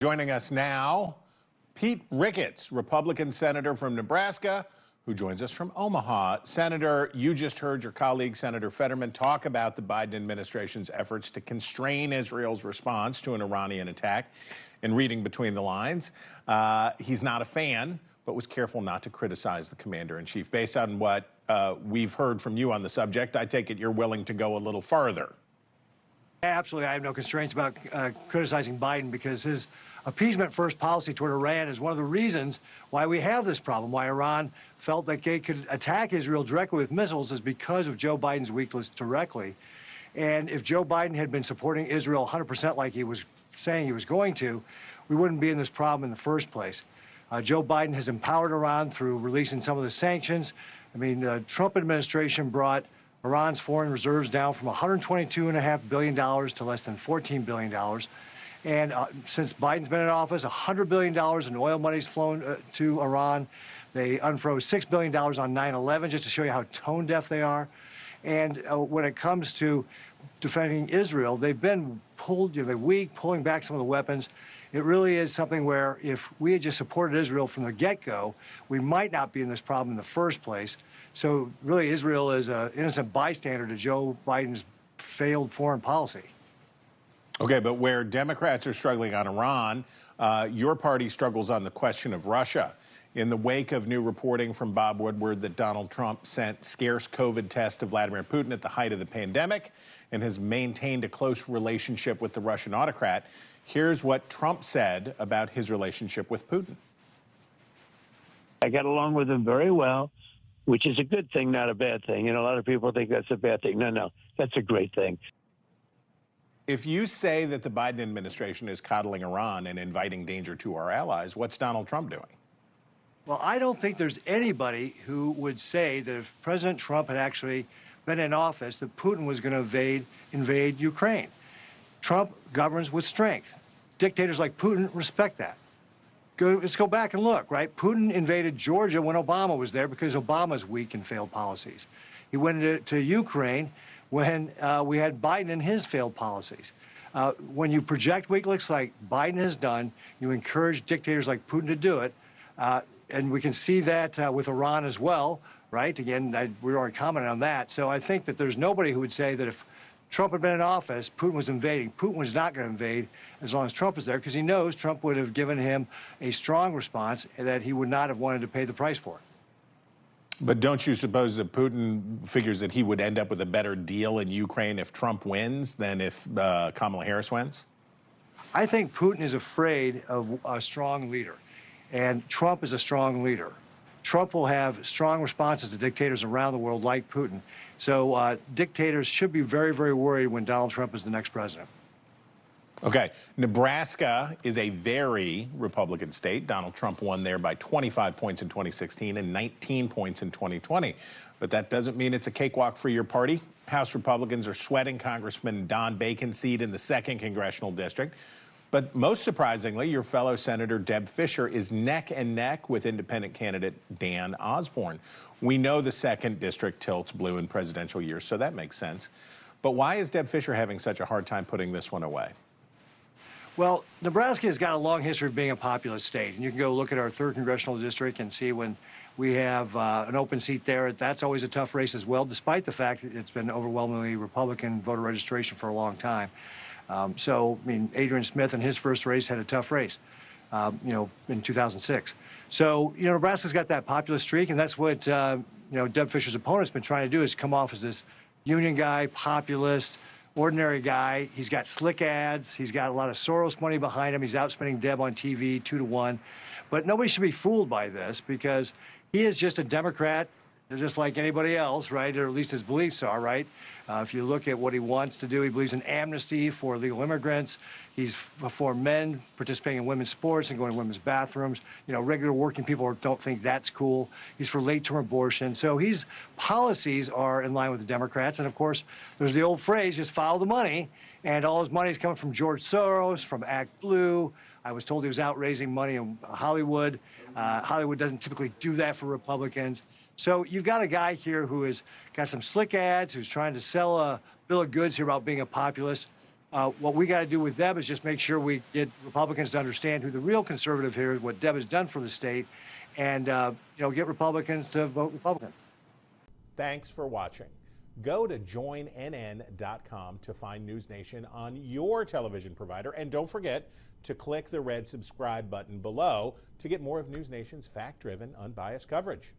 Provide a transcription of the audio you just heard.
Joining us now, Pete Ricketts, Republican senator from Nebraska, who joins us from Omaha. Senator, you just heard your colleague, Senator Fetterman, talk about the Biden administration's efforts to constrain Israel's response to an Iranian attack. And reading between the lines, he's not a fan, but was careful not to criticize the commander-in-chief. Based on what we've heard from you on the subject, I take it you're willing to go a little farther. Absolutely. I have no constraints about criticizing Biden because his appeasement-first policy toward Iran is one of the reasons why we have this problem, why Iran felt that they could attack Israel directly with missiles is because of Joe Biden's weakness directly. And if Joe Biden had been supporting Israel 100% like he was saying he was going to, we wouldn't be in this problem in the first place. Joe Biden has empowered Iran through releasing some of the sanctions. I mean, the Trump administration brought Iran's foreign reserves down from $122.5 billion to less than $14 billion. And since Biden's been in office, $100 billion in oil money's flown to Iran. They unfroze $6 billion on 9/11, just to show you how tone deaf they are. And when it comes to defending Israel, they've been pulled, they're weak, pulling back some of the weapons. It really is something where if we had just supported Israel from the get-go, we might not be in this problem in the first place. So really, Israel is an innocent bystander to Joe Biden's failed foreign policy. Okay, but where Democrats are struggling on Iran, your party struggles on the question of Russia. In the wake of new reporting from Bob Woodward that Donald Trump sent scarce COVID tests to Vladimir Putin at the height of the pandemic and has maintained a close relationship with the Russian autocrat, here's what Trump said about his relationship with Putin. I got along with him very well, which is a good thing, not a bad thing. You know, a lot of people think that's a bad thing. No, that's a great thing. If you say that the Biden administration is coddling Iran and inviting danger to our allies, what's Donald Trump doing? Well, I don't think there's anybody who would say that if President Trump had actually been in office, that Putin was going to invade Ukraine. Trump governs with strength. Dictators like Putin respect that. Let's go back and look, right? Putin invaded Georgia when Obama was there because Obama's weak and failed policies. He went to Ukraine when we had Biden and his failed policies. When you project weakness like Biden has done, you encourage dictators like Putin to do it. And we can see that with Iran as well, right? Again, we already commented on that. So I think that there's nobody who would say that if Trump had been in office, Putin was invading. Putin was not going to invade as long as Trump was there because he knows Trump would have given him a strong response that he would not have wanted to pay the price for. But don't you suppose that Putin figures that he would end up with a better deal in Ukraine if Trump wins than if Kamala Harris wins? I think Putin is afraid of a strong leader, and Trump is a strong leader. Trump will have strong responses to dictators around the world like Putin. So dictators should be very, very worried when Donald Trump is the next president. Okay, Nebraska is a very Republican state. Donald Trump won there by 25 points in 2016 and 19 points in 2020. But that doesn't mean it's a cakewalk for your party. House Republicans are sweating Congressman Don Bacon's seat in the 2nd Congressional District. But most surprisingly, your fellow Senator Deb Fischer is neck and neck with independent candidate Dan Osborne. We know the 2nd District tilts blue in presidential years, so that makes sense. But why is Deb Fischer having such a hard time putting this one away? Well, Nebraska has got a long history of being a populist state. And you can go look at our 3rd Congressional District and see when we have an open seat there. That's always a tough race as well, despite the fact that it's been overwhelmingly Republican voter registration for a long time. So, I mean, Adrian Smith in his first race had a tough race, in 2006. So, Nebraska's got that populist streak, and that's what, Deb Fischer's opponent's been trying to do is come off as this union guy, populist, ordinary guy. He's got slick ads. He's got a lot of Soros money behind him. He's outspending Deb on TV 2-to-1. But nobody should be fooled by this because he is just a Democrat, just like anybody else, right? Or at least his beliefs are, right? If you look at what he wants to do, he believes in amnesty for illegal immigrants. He's for men participating in women's sports and going to women's bathrooms. Regular working people don't think that's cool. He's for late-term abortion. So his policies are in line with the Democrats. And, of course, there's the old phrase, just follow the money. And all his money is coming from George Soros, from Act Blue. I was told he was out raising money in Hollywood. Hollywood doesn't typically do that for Republicans. So you've got a guy here who has got some slick ads, who's trying to sell a bill of goods here about being a populist. What we got to do with Deb is just make sure we get Republicans to understand who the real conservative here is, what Deb has done for the state, and get Republicans to vote Republican. Thanks for watching. Go to joinnn.com to find NewsNation on your television provider, and don't forget to click the red subscribe button below to get more of NewsNation's fact-driven, unbiased coverage.